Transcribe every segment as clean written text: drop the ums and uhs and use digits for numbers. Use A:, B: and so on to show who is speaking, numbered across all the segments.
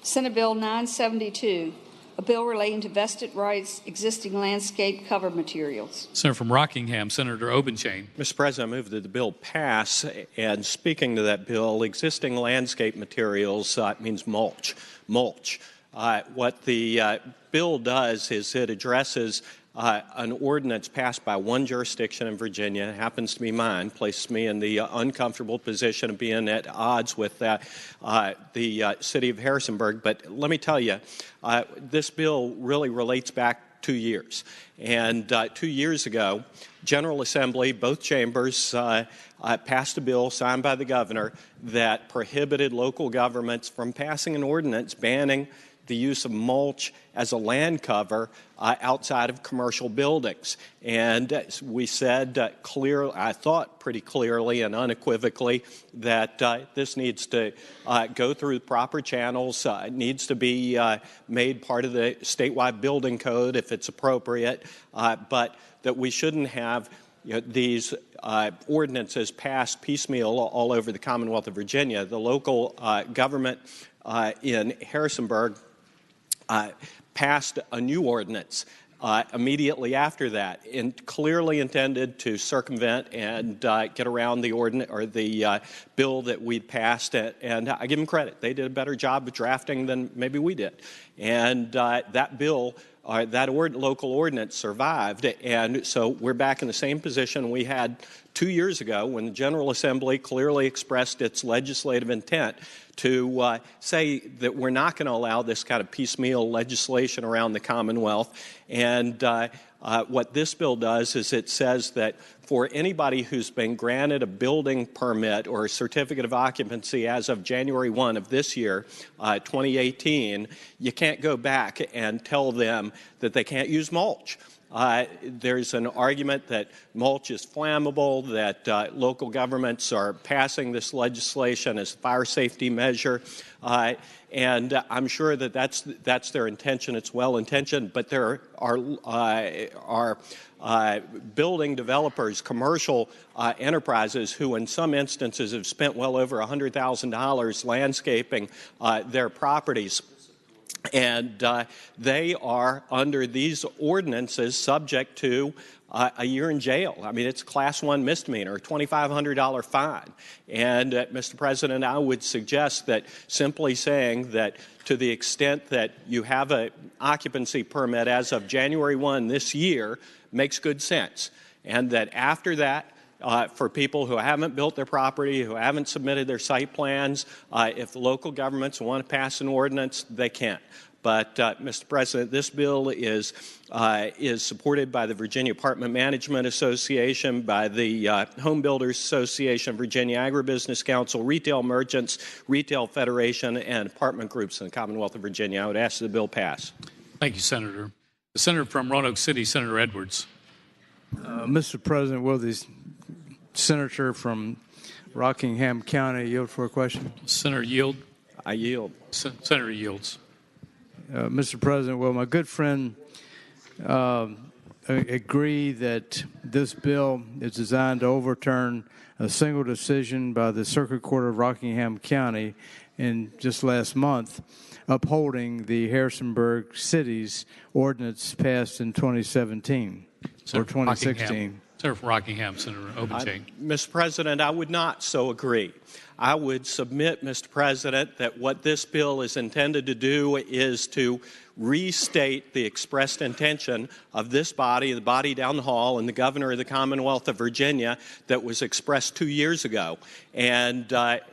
A: Senate Bill 972, a bill relating to vested rights existing landscape cover materials.
B: Senator from Rockingham, Senator Obenshain.
C: Mr. President, I move that the bill pass. And speaking to that bill, existing landscape materials means mulch. What the bill does is it addresses an ordinance passed by one jurisdiction in Virginia, it happens to be mine, places me in the uncomfortable position of being at odds with the city of Harrisonburg. But let me tell you, this bill really relates back 2 years. And 2 years ago, General Assembly, both chambers, passed a bill signed by the governor that prohibited local governments from passing an ordinance banning the use of mulch as a land cover outside of commercial buildings. And we said I thought pretty clearly and unequivocally that this needs to go through proper channels, needs to be made part of the statewide building code if it's appropriate, but that we shouldn't have these ordinances passed piecemeal all over the Commonwealth of Virginia. The local government in Harrisonburg passed a new ordinance immediately after that, and clearly intended to circumvent and get around the ordinance or the bill that we'd passed. And I give them credit; they did a better job of drafting than maybe we did. And that bill, that local ordinance, survived. And so we're back in the same position we had 2 years ago when the General Assembly clearly expressed its legislative intent to say that we're not going to allow this kind of piecemeal legislation around the Commonwealth. And what this bill does is it says that for anybody who's been granted a building permit or a certificate of occupancy as of January 1 of this year, 2018, you can't go back and tell them that they can't use mulch. There's an argument that mulch is flammable, that local governments are passing this legislation as a fire safety measure, and I'm sure that that's their intention. It's well-intentioned, but there are building developers, commercial enterprises who in some instances have spent well over $100,000 landscaping their properties. And they are, under these ordinances, subject to a year in jail. I mean, it's a Class 1 misdemeanor, a $2,500 fine. And, Mr. President, I would suggest that simply saying that to the extent that you have an occupancy permit as of January 1 this year makes good sense. And that after that, for people who haven't built their property, who haven't submitted their site plans, if the local governments want to pass an ordinance, they can. But, Mr. President, this bill is supported by the Virginia Apartment Management Association, by the Home Builders Association, Virginia Agribusiness Council, Retail Merchants, Retail Federation, and apartment groups in the Commonwealth of Virginia. I would ask that the bill pass.
B: Thank you, Senator. The senator from Roanoke City, Senator Edwards.
D: Mr. President, will the senator from Rockingham County yield for a question?
B: Senator yield.
C: I yield.
B: Senator yields.
D: Mr. President, will my good friend agree that this bill is designed to overturn a single decision by the Circuit Court of Rockingham County in just last month, upholding the Harrisonburg City's ordinance passed in 2017 or 2016?
B: Senator from Rockingham, Senator Obenshain.
C: Mr. President, I would not so agree. I would submit, Mr. President, that what this bill is intended to do is to restate the expressed intention of this body, the body down the hall, and the governor of the Commonwealth of Virginia that was expressed 2 years ago, and that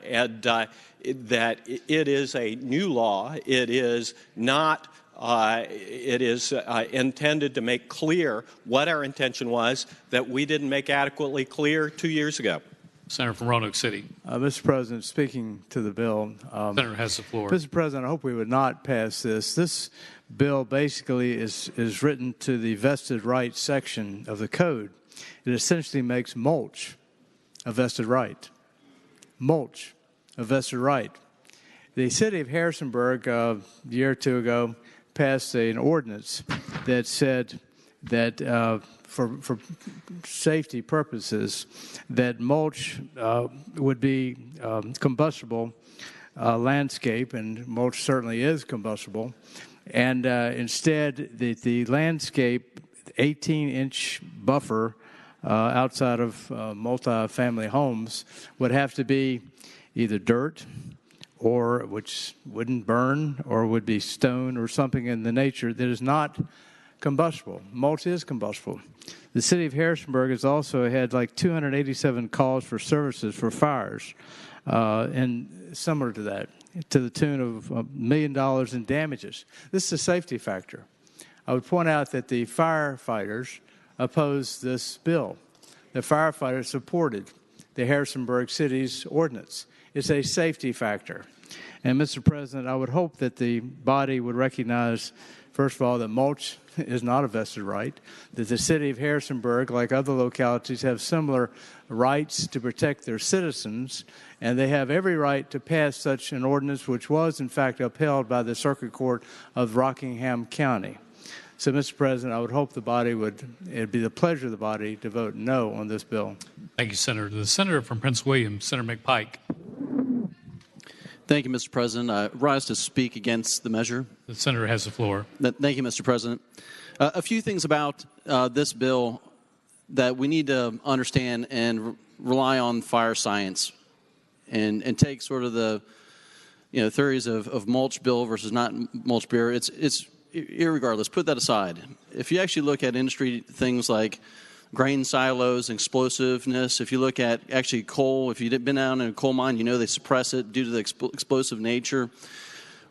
C: it is a new law. It is not. It is intended to make clear what our intention was that we didn't make adequately clear 2 years ago.
B: Senator from Roanoke City.
D: Mr. President, speaking to the bill.
B: Senator has the floor.
D: Mr. President, I hope we would not pass this. This bill basically is written to the vested rights section of the code. It essentially makes mulch a vested right. Mulch, a vested right. The city of Harrisonburg, a year or two ago, passed an ordinance that said that for safety purposes, that mulch would be combustible landscape, and mulch certainly is combustible. And instead, the landscape 18-inch buffer outside of multi-family homes would have to be either dirt, or which wouldn't burn, or would be stone or something in the nature that is not combustible. Mulch is combustible. The city of Harrisonburg has also had like 287 calls for services for fires, and similar to that, to the tune of $1 million in damages. This is a safety factor. I would point out that the firefighters opposed this bill. The firefighters supported the Harrisonburg City's ordinance. It's a safety factor. And, Mr. President, I would hope that the body would recognize, first of all, that mulch is not a vested right, that the city of Harrisonburg, like other localities, have similar rights to protect their citizens, and they have every right to pass such an ordinance, which was, in fact, upheld by the Circuit Court of Rockingham County. So, Mr. President, I would hope the body it'd be the pleasure of the body to vote no on this bill.
B: Thank you, Senator. The senator from Prince William, Senator McPike.
E: Thank you, Mr. President. I rise to speak against the measure.
B: The senator has the floor.
E: Thank you, Mr. President. A few things about this bill that we need to understand and rely on fire science and take sort of the theories of mulch bill versus not mulch beer. It's irregardless. Put that aside. If you actually look at industry things like grain silos, explosiveness, if you look at actually coal, if you've been down in a coal mine, you know they suppress it due to the explosive nature.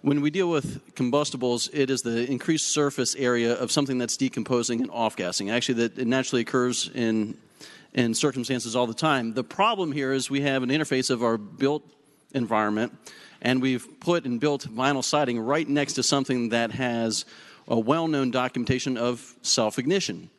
E: When we deal with combustibles, it is the increased surface area of something that's decomposing and off-gassing. Actually, that it naturally occurs in circumstances all the time. The problem here is we have an interface of our built environment, and we've put and built vinyl siding right next to something that has a well-known documentation of self-ignition.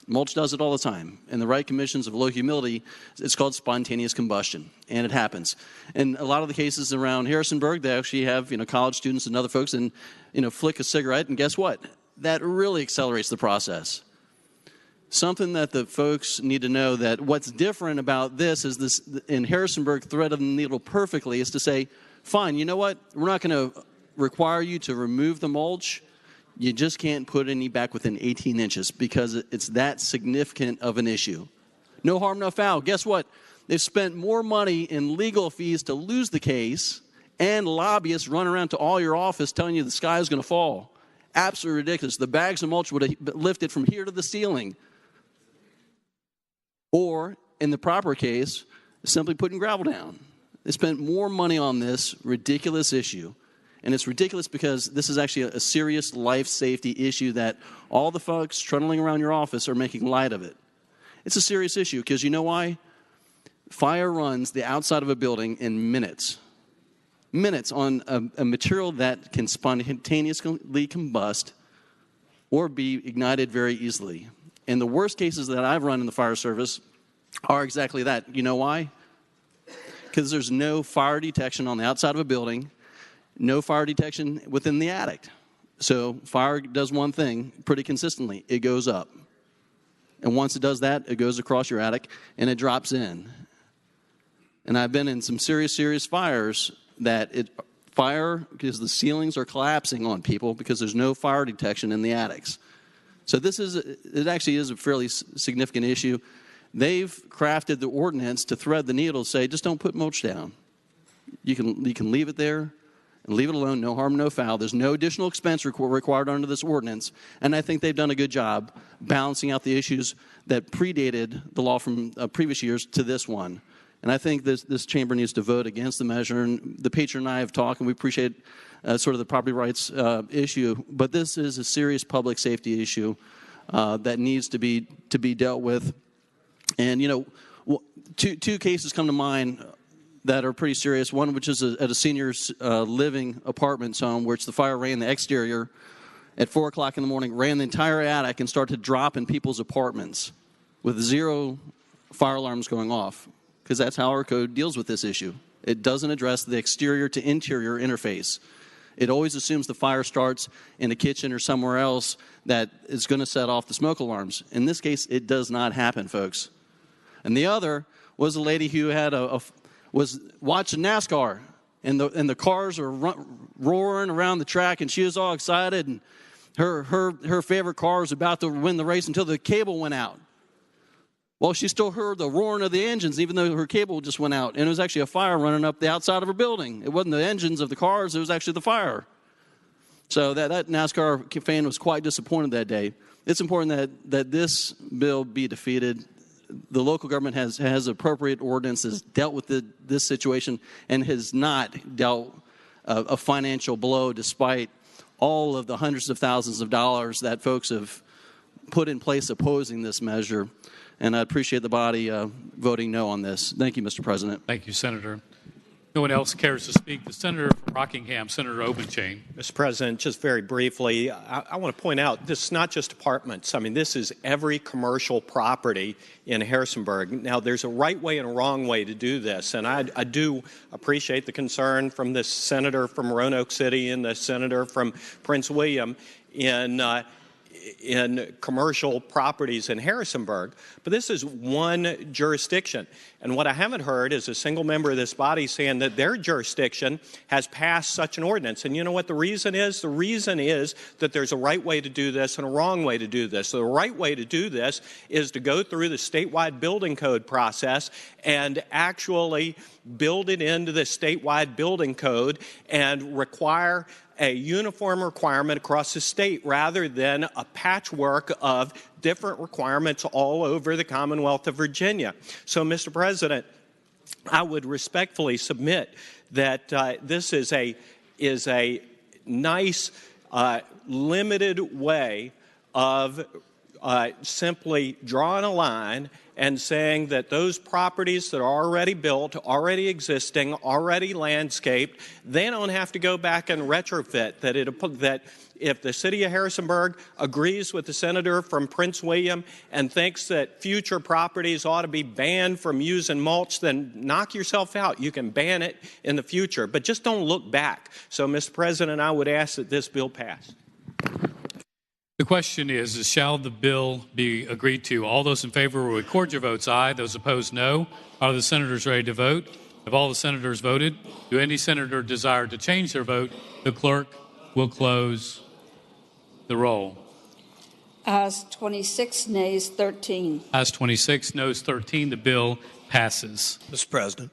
E: Mulch does it all the time. In the right conditions of low humidity, it's called spontaneous combustion, and it happens. In a lot of the cases around Harrisonburg, they actually have college students and other folks and flick a cigarette, and guess what? That really accelerates the process. Something that the folks need to know, that what's different about this is this, in Harrisonburg, thread of the needle perfectly, is to say, fine, you know what? We're not going to require you to remove the mulch. You just can't put any back within 18 inches because it's that significant of an issue. No harm, no foul. Guess what? They've spent more money in legal fees to lose the case, and lobbyists run around to all your office telling you the sky is going to fall. Absolutely ridiculous. The bags of mulch would have lifted from here to the ceiling. Or, in the proper case, simply putting gravel down. They spent more money on this ridiculous issue. And it's ridiculous because this is actually a serious life safety issue that all the folks trundling around your office are making light of it. It's a serious issue because you know why? Fire runs the outside of a building in minutes. Minutes on a material that can spontaneously combust or be ignited very easily. And the worst cases that I've run in the fire service are exactly that. You know why? Because there's no fire detection on the outside of a building. No fire detection within the attic. So fire does one thing pretty consistently. It goes up. And once it does that, it goes across your attic and it drops in. And I've been in some serious fires that fire because the ceilings are collapsing on people because there's no fire detection in the attics. So it actually is a fairly significant issue. They've crafted the ordinance to thread the needle, say just don't put mulch down. You can leave it there. And leave it alone, no harm, no foul. There's no additional expense required under this ordinance. And I think they've done a good job balancing out the issues that predated the law from previous years to this one. And I think this chamber needs to vote against the measure. And the patron and I have talked, and we appreciate sort of the property rights issue. But this is a serious public safety issue that needs to be dealt with. And, two cases come to mind that are pretty serious. One, which is at a senior's living apartments home, which the fire ran the exterior at 4 o'clock in the morning, ran the entire attic, and started to drop in people's apartments with 0 fire alarms going off, because that's how our code deals with this issue. It doesn't address the exterior to interior interface. It always assumes the fire starts in a kitchen or somewhere else that is going to set off the smoke alarms. In this case, it does not happen, folks. And the other was a lady who had was watching NASCAR and the cars were roaring around the track, and she was all excited, and her favorite car was about to win the race until the cable went out. Well, she still heard the roaring of the engines, even though her cable just went out. And it was actually a fire running up the outside of her building. It wasn't the engines of the cars, it was actually the fire. So that NASCAR fan was quite disappointed that day. It's important that this bill be defeated. The local government has appropriate ordinances, dealt with this situation, and has not dealt a financial blow despite all of the hundreds of thousands of dollars that folks have put in place opposing this measure. And I appreciate the body voting no on this. Thank you, Mr. President.
B: Thank you, Senator. No one else cares to speak. The Senator from Rockingham, Senator Obenchain.
C: Mr. President, just very briefly, I want to point out this is not just apartments. I mean, this is every commercial property in Harrisonburg. Now, there's a right way and a wrong way to do this, and I do appreciate the concern from the senator from Roanoke City and the senator from Prince William in commercial properties in Harrisonburg, but this is one jurisdiction. And what I haven't heard is a single member of this body saying that their jurisdiction has passed such an ordinance. And you know what the reason is? The reason is that there's a right way to do this and a wrong way to do this. So the right way to do this is to go through the statewide building code process and actually build it into the statewide building code and require a uniform requirement across the state rather than a patchwork of different requirements all over the Commonwealth of Virginia. So, Mr. President, I would respectfully submit that this is a nice, limited way of simply drawing a line and saying that those properties that are already built, already existing, already landscaped, they don't have to go back and retrofit. That if the city of Harrisonburg agrees with the senator from Prince William and thinks that future properties ought to be banned from using mulch, then knock yourself out. You can ban it in the future, but just don't look back. So, Mr. President, I would ask that this bill pass.
B: The question is, shall the bill be agreed to? All those in favor will record your votes aye. Those opposed, no. Are the senators ready to vote? Have all the senators voted? Do any senator desire to change their vote? The clerk will close the roll.
A: Ayes 26, nays 13.
B: Ayes 26, noes 13. The bill passes.
F: Mr. President.